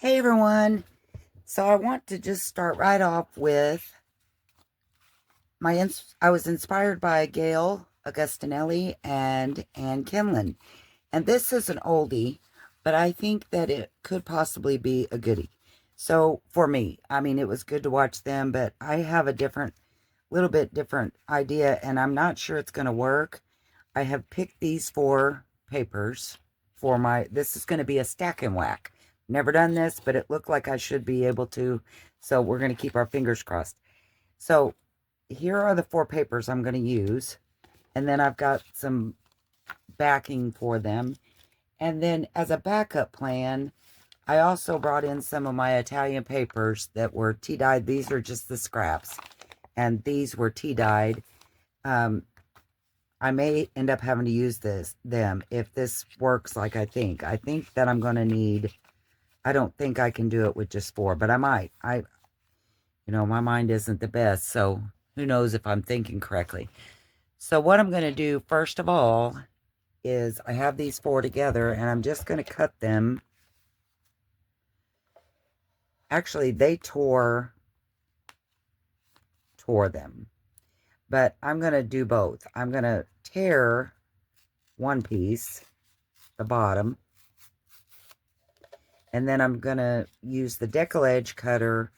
Hey everyone. So I want to just start right off with I was inspired by Gayle Agostinelli and Anne Kenlon. And this is an oldie, but I think that it could possibly be a goodie. So for me, I mean, it was good to watch them, but I have a little bit different idea, and I'm not sure it's going to work. I have picked these four papers for this is going to be a stack and whack. Never done this, but it looked like I should be able to. So we're going to keep our fingers crossed. So here are the four papers I'm going to use. And then I've got some backing for them. And then as a backup plan, I also brought in some of my Italian papers that were tea dyed. These are just the scraps. And these were tea dyed. I may end up having to use them if this works like I think. I think that I'm going to need, I don't think I can do it with just four, but I might. My mind isn't the best, so who knows if I'm thinking correctly. So what I'm going to do first of all is I have these four together and I'm just going to cut them. Actually, they tore them. But I'm going to do both. I'm going to tear one piece, the bottom, and then I'm going to use the decal edge cutter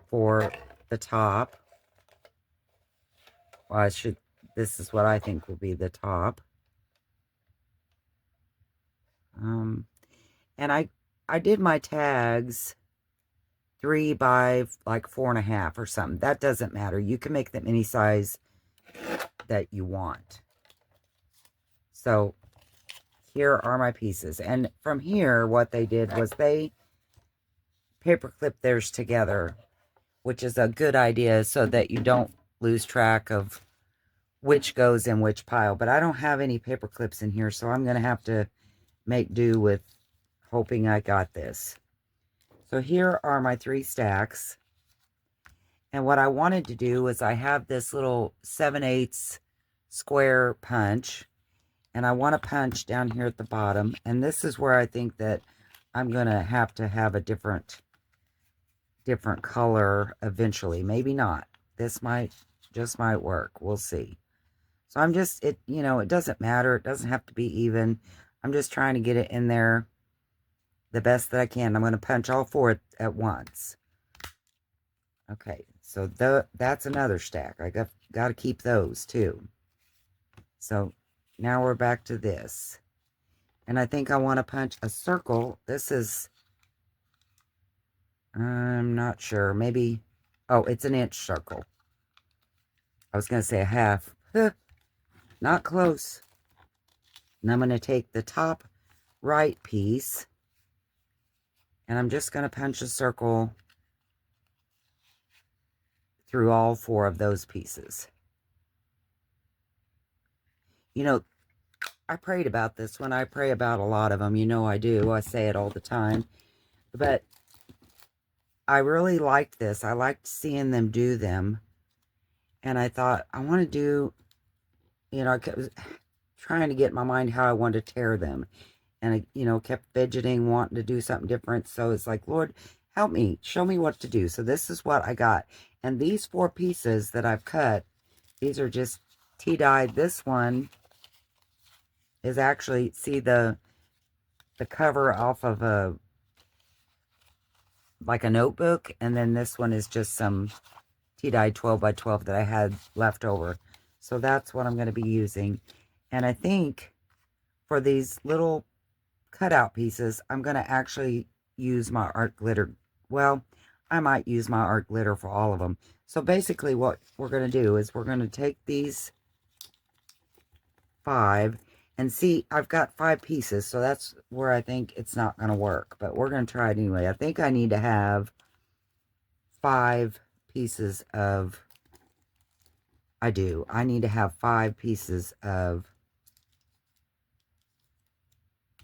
for the top. Well, this is what I think will be the top. And I did my tags 3 by like 4.5 or something. That doesn't matter. You can make them any size that you want. So here are my pieces. And from here, what they did was they paper clipped theirs together, which is a good idea so that you don't lose track of which goes in which pile. But I don't have any paper clips in here, so I'm going to have to make do with hoping I got this. So here are my 3 stacks. And what I wanted to do was I have this little 7/8 square punch. And I want to punch down here at the bottom. And this is where I think that I'm going to have a different color eventually. Maybe not. This just might work. We'll see. So it doesn't matter. It doesn't have to be even. I'm just trying to get it in there the best that I can. I'm going to punch all 4 at once. Okay, so that's another stack. I got to keep those too. So now we're back to this. And I think I want to punch a circle. This is, I'm not sure. Maybe, oh, it's an inch circle. I was going to say a half. Not close. And I'm going to take the top right piece. And I'm just going to punch a circle through all 4 of those pieces. I prayed about this one. I pray about a lot of them. I do. I say it all the time. But I really liked this. I liked seeing them do them. And I thought, I want to do, I was trying to get in my mind how I wanted to tear them. And I, kept fidgeting, wanting to do something different. So it's like, Lord, help me. Show me what to do. So this is what I got. And these 4 pieces that I've cut, these are just tea dyed. This one is actually, see the cover off of like a notebook. And then this one is just some tea dyed 12 by 12 that I had left over. So that's what I'm going to be using. And I think for these little cutout pieces, I'm going to actually use my art glitter. Well, I might use my art glitter for all of them. So basically what we're going to do is we're going to take these 5 and see, I've got 5 pieces. So that's where I think it's not going to work. But we're going to try it anyway. I think I need to have 5 pieces of, I need to have 5 pieces of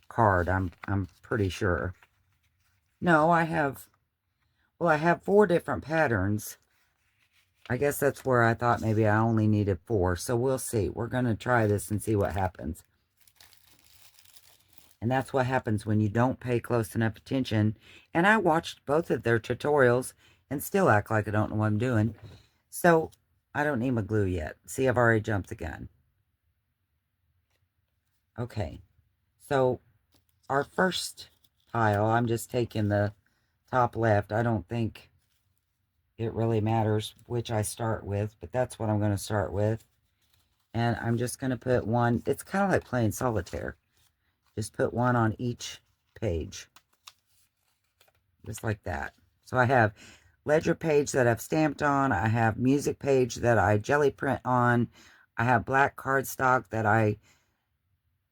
card. I'm pretty sure. No, I have 4 different patterns. I guess that's where I thought maybe I only needed 4. So we'll see. We're going to try this and see what happens. And that's what happens when you don't pay close enough attention. And I watched both of their tutorials and still act like I don't know what I'm doing. So I don't need my glue yet. See, I've already jumped the gun. Okay, so our first pile, I'm just taking the top left. I don't think it really matters which I start with, but that's what I'm going to start with. And I'm just going to put one. It's kind of like playing solitaire. Just put one on each page. Just like that. So I have ledger page that I've stamped on. I have music page that I jelly print on. I have black cardstock that I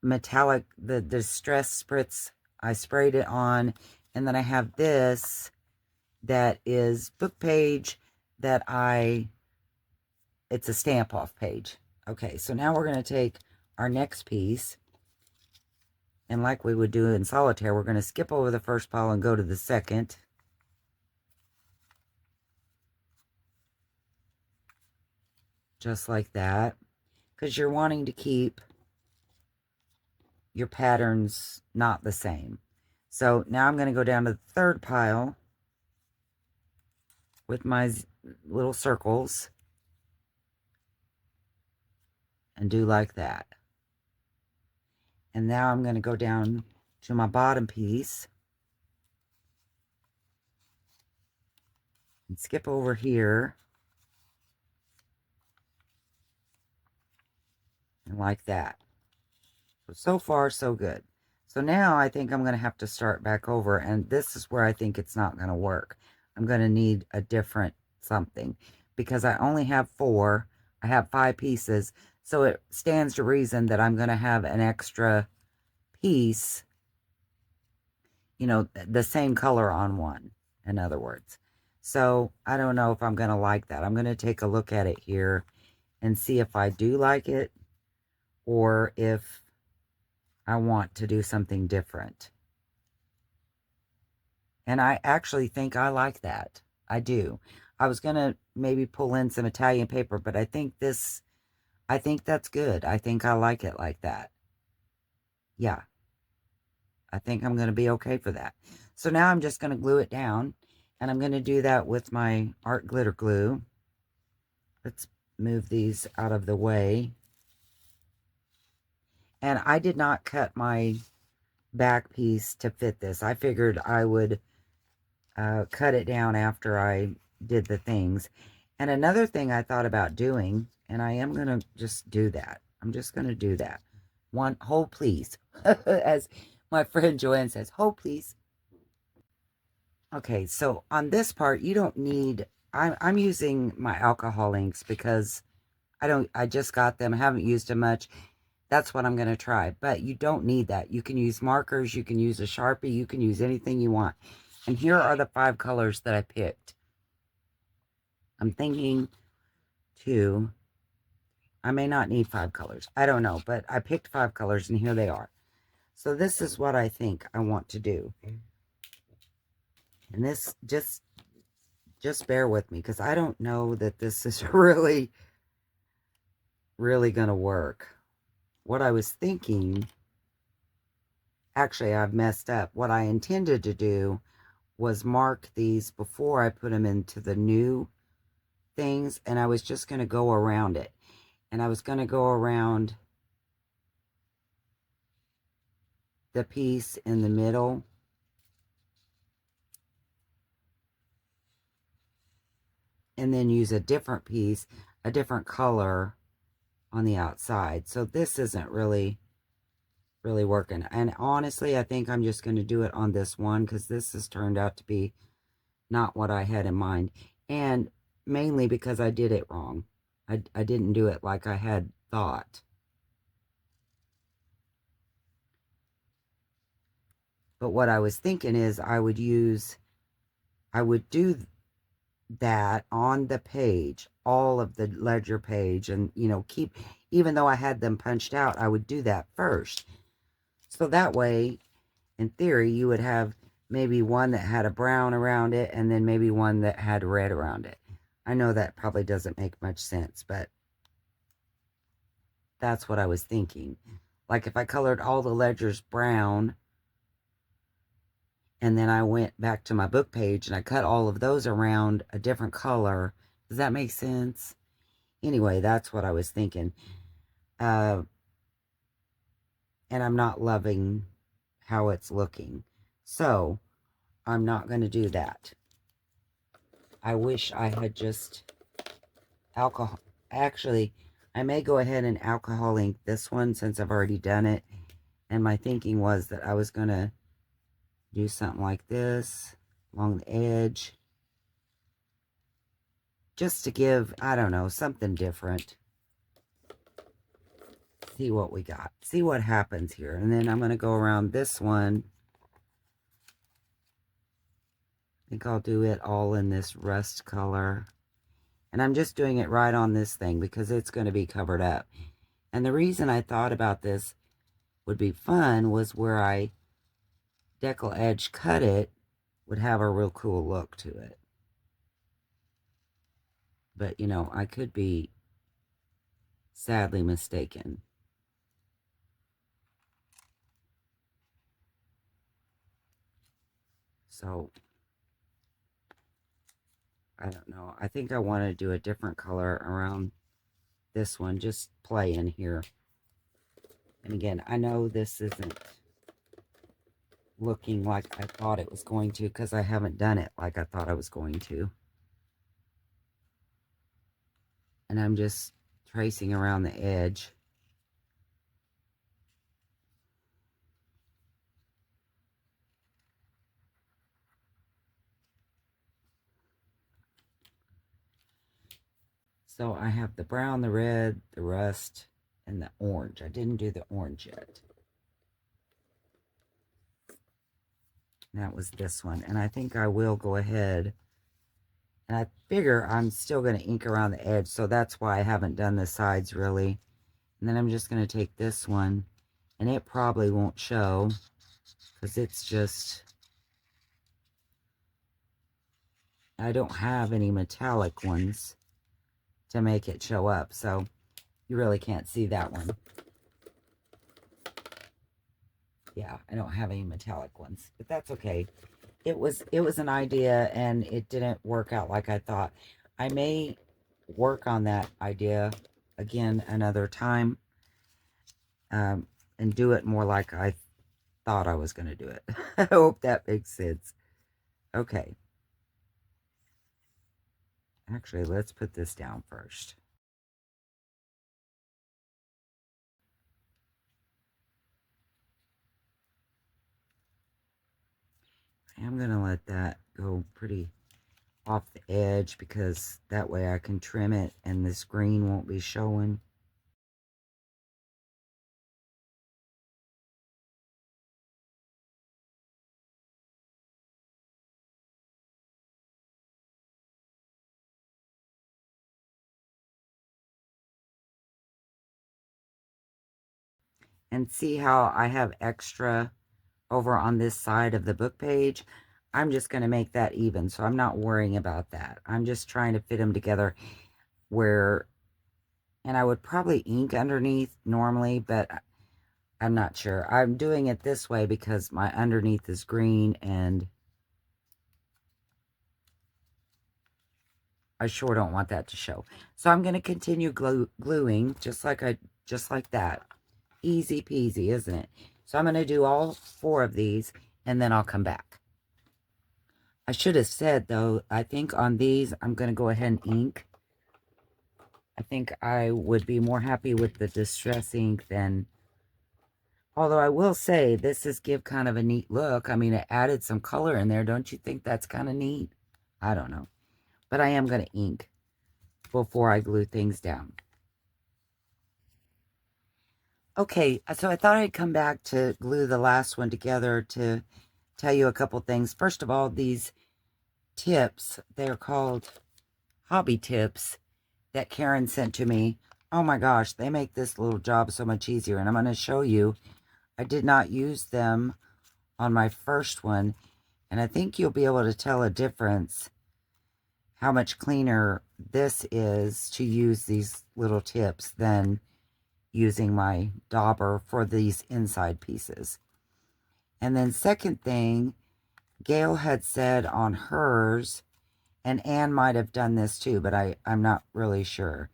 metallic, the distress spritz, I sprayed it on. And then I have this that is book page that it's a stamp off page. Okay, so now we're going to take our next piece. And like we would do in solitaire, we're going to skip over the first pile and go to the second. Just like that. Because you're wanting to keep your patterns not the same. So now I'm going to go down to the third pile with my little circles and do like that. And now I'm going to go down to my bottom piece and skip over here and like that. So far, so good. So now I think I'm going to have to start back over, and this is where I think it's not going to work. I'm going to need a different something because I only have 4. I have 5 pieces, so it stands to reason that I'm going to have an extra piece, you know, the same color on one, in other words. So I don't know if I'm going to like that. I'm going to take a look at it here and see if I do like it or if I want to do something different. And I actually think I like that. I do. I was going to maybe pull in some Italian paper, but I think that's good. I think I like it like that. Yeah. I think I'm going to be okay for that. So now I'm just going to glue it down, and I'm going to do that with my art glitter glue. Let's move these out of the way. And I did not cut my back piece to fit this. I figured I would cut it down after I did the things. And another thing I thought about doing, and I am going to just do that. I'm just going to do that. One, hold please. As my friend Joanne says, hold please. Okay, so on this part, you don't need, I'm using my alcohol inks because I just got them. I haven't used them much. That's what I'm going to try. But you don't need that. You can use markers. You can use a Sharpie. You can use anything you want. And here are the 5 colors that I picked. I'm thinking I may not need 5 colors. I don't know. But I picked 5 colors and here they are. So this is what I think I want to do. And this, just bear with me because I don't know that this is really going to work. What I was thinking, actually I've messed up. What I intended to do was mark these before I put them into the new things, and I was just going to go around it. And I was going to go around the piece in the middle. And then use a different piece, a different color on the outside. So this isn't really working. And honestly, I think I'm just going to do it on this one because this has turned out to be not what I had in mind. And mainly because I did it wrong. I didn't do it like I had thought. But what I was thinking is I would do that on the page, all of the ledger page, and, you know, even though I had them punched out, I would do that first. So that way, in theory, you would have maybe one that had a brown around it and then maybe one that had red around it. I know that probably doesn't make much sense, but that's what I was thinking. Like if I colored all the ledgers brown, and then I went back to my book page and I cut all of those around a different color. Does that make sense? Anyway, that's what I was thinking. And I'm not loving how it's looking. So I'm not going to do that. I wish I had just alcohol. Actually, I may go ahead and alcohol ink this one since I've already done it. And my thinking was that I was going to do something like this along the edge. Just to give, I don't know, something different. See what we got. See what happens here. And then I'm going to go around this one. I think I'll do it all in this rust color. And I'm just doing it right on this thing because it's going to be covered up. And the reason I thought about this would be fun was where I decal edge cut it would have a real cool look to it. But, you know, I could be sadly mistaken. So, I don't know. I think I want to do a different color around this one. Just play in here. And again, I know this isn't looking like I thought it was going to because I haven't done it like I thought I was going to. And I'm just tracing around the edge. So I have the brown, the red, the rust, and the orange. I didn't do the orange yet. That was this one. And I think I will go ahead. And I figure I'm still going to ink around the edge. So that's why I haven't done the sides really. And then I'm just going to take this one. And it probably won't show. Because it's just... I don't have any metallic ones to make it show up. So you really can't see that one. Yeah, I don't have any metallic ones. But that's okay. It was an idea and it didn't work out like I thought. I may work on that idea again another time and do it more like I thought I was going to do it. I hope that makes sense. Okay. Actually, let's put this down first. I'm going to let that go pretty off the edge because that way I can trim it and this green won't be showing. And see how I have extra over on this side of the book page? I'm just going to make that even, so I'm not worrying about that. I'm just trying to fit them together where, and I would probably ink underneath normally, but I'm not sure. I'm doing it this way because my underneath is green and I sure don't want that to show. So I'm going to continue gluing just like that. Easy peasy, isn't it? So I'm going to do all 4 of these and then I'll come back. I should have said though, I think on these I'm going to go ahead and ink. I think I would be more happy with the distress ink than, although I will say this is give kind of a neat look. I mean, it added some color in there. Don't you think that's kind of neat? I don't know. But I am going to ink before I glue things down. Okay, so I thought I'd come back to glue the last one together to tell you a couple things. First of all, these tips, they're called hobby tips that Karen sent to me. Oh my gosh, they make this little job so much easier. And I'm going to show you. I did not use them on my first one. And I think you'll be able to tell a difference how much cleaner this is to use these little tips than using my dauber for these inside pieces. And then second thing, Gayle had said on hers, and Anne might have done this too, but I'm not really sure,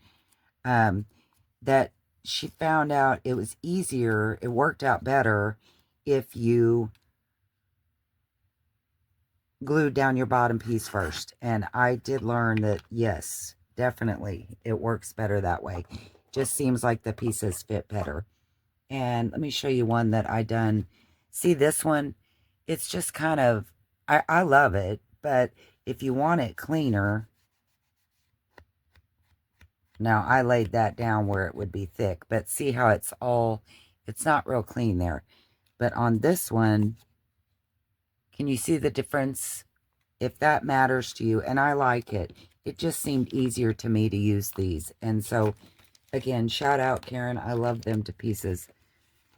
that she found out it was easier, it worked out better if you glued down your bottom piece first. And I did learn that, yes, definitely, it works better that way. Just seems like the pieces fit better. And let me show you one that I done. See this one? It's just kind of, I love it, but if you want it cleaner, now I laid that down where it would be thick, but see how it's not real clean there. But on this one, can you see the difference? If that matters to you, and I like it, it just seemed easier to me to use these. And so, again, shout out, Karen. I love them to pieces.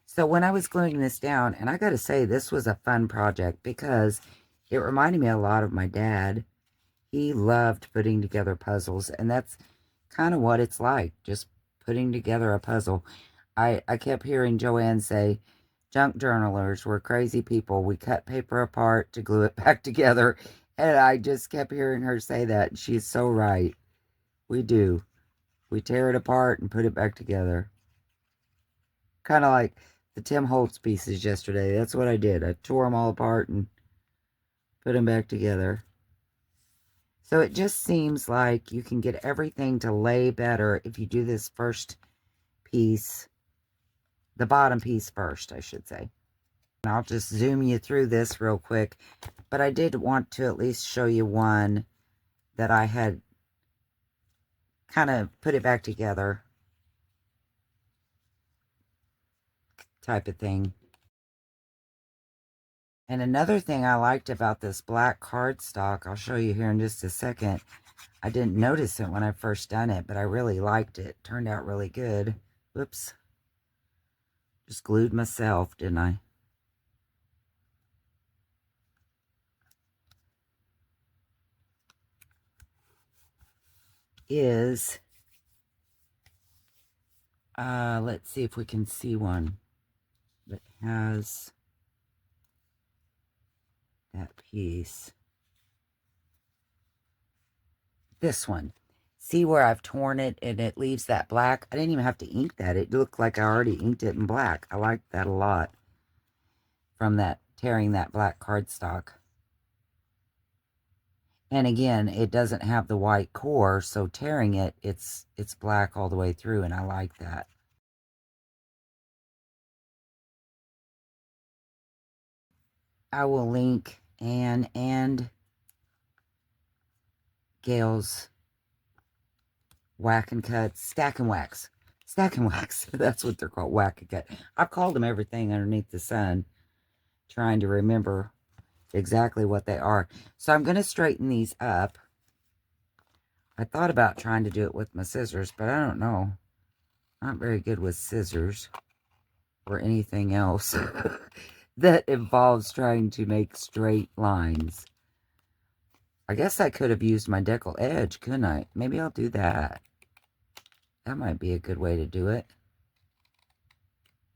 So when I was gluing this down, and I got to say, this was a fun project because it reminded me a lot of my dad. He loved putting together puzzles, and that's kind of what it's like, just putting together a puzzle. I kept hearing Joanne say, junk journalers were crazy people. We cut paper apart to glue it back together. And I just kept hearing her say that. She's so right. We do. We tear it apart and put it back together. Kind of like the Tim Holtz pieces yesterday. That's what I did. I tore them all apart and put them back together. So it just seems like you can get everything to lay better if you do this first piece, the bottom piece first, I should say. And I'll just zoom you through this real quick. But I did want to at least show you one that I had kind of put it back together type of thing. And another thing I liked about this black cardstock, I'll show you here in just a second. I didn't notice it when I first done it, but I really liked it. Turned out really good. Whoops. Just glued myself, didn't I? Is, let's see if we can see one that has that piece. This one. See where I've torn it and it leaves that black? I didn't even have to ink that. It looked like I already inked it in black. I like that a lot from that, tearing that black cardstock. And again, it doesn't have the white core, so tearing it, it's black all the way through, and I like that. I will link Anne and Gayle's whack and cut, stack and wax. Stack and wax. That's what they're called, whack and cut. I've called them everything underneath the sun, trying to remember exactly what they are. So I'm going to straighten these up. I thought about trying to do it with my scissors, but I don't know. I'm not very good with scissors or anything else that involves trying to make straight lines. I guess I could have used my decal edge, couldn't I? Maybe I'll do that. That might be a good way to do it.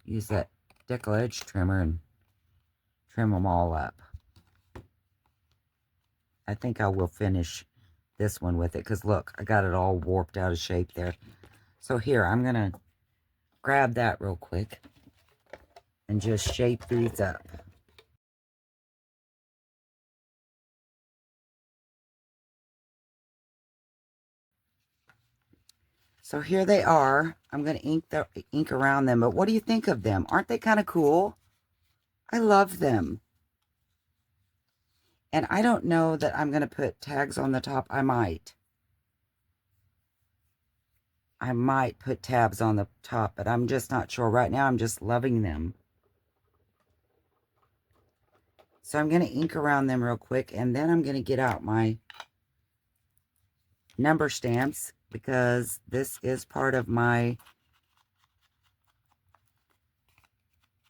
Use that decal edge trimmer and trim them all up. I think I will finish this one with it because look, I got it all warped out of shape there. So here, I'm going to grab that real quick and just shape these up. So here they are. I'm going to ink around them, but what do you think of them? Aren't they kind of cool? I love them. And I don't know that I'm going to put tags on the top. I might put tabs on the top, but I'm just not sure. Right now, I'm just loving them. So I'm going to ink around them real quick, and then I'm going to get out my number stamps because this is part of my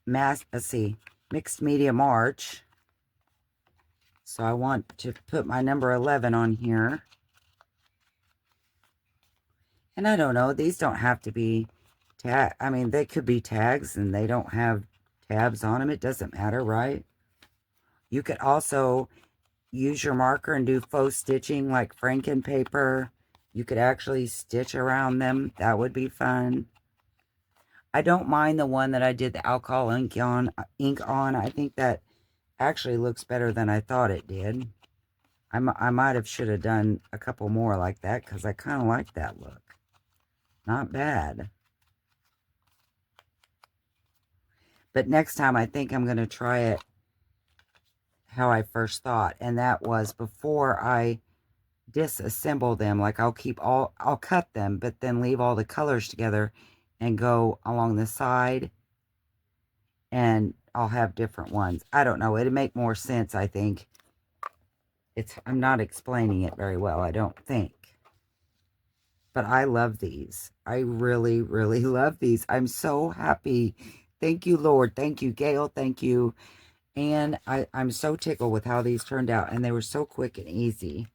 mixed media March. So I want to put my number 11 on here. And I don't know, these don't have to be I mean, they could be tags and they don't have tabs on them. It doesn't matter, right? You could also use your marker and do faux stitching like Franken paper. You could actually stitch around them. That would be fun. I don't mind the one that I did the alcohol ink on. I think that actually looks better than I thought it did. I might have should have done a couple more like that because I kind of like that look. Not bad. But next time I think I'm going to try it how I first thought. And that was before I disassemble them. Like I'll cut them, but then leave all the colors together and go along the side. And I'll have different ones. I don't know. It'd make more sense, I think. I'm not explaining it very well, I don't think. But I love these. I really, really love these. I'm so happy. Thank you, Lord. Thank you, Gayle. Thank you. And I'm so tickled with how these turned out. And they were so quick and easy.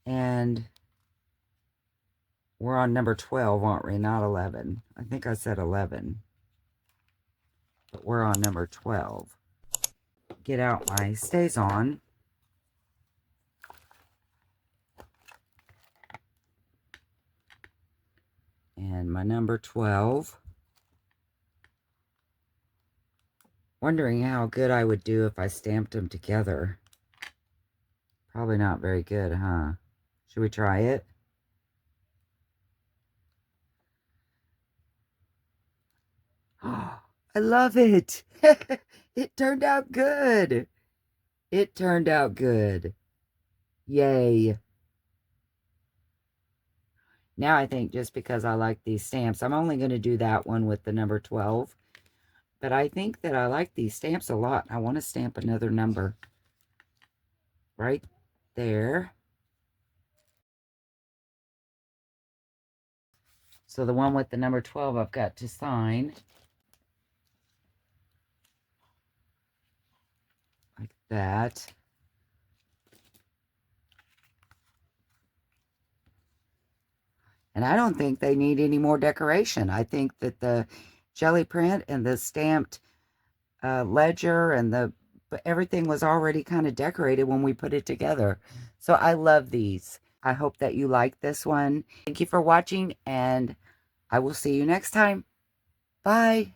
And we're on number 12, aren't we? Not 11. I think I said 11. But we're on number 12. Get out my stays on. And my number 12. Wondering how good I would do if I stamped them together. Probably not very good, huh? Should we try it? Oh, I love it. It turned out good. It turned out good. Yay. Now I think just because I like these stamps, I'm only going to do that one with the number 12. But I think that I like these stamps a lot. I want to stamp another number right there. So the one with the number 12 I've got to sign. Like that. And I don't think they need any more decoration. I think that the jelly print and the stamped ledger and everything was already kind of decorated when we put it together. So I love these. I hope that you like this one. Thank you for watching, and I will see you next time. Bye.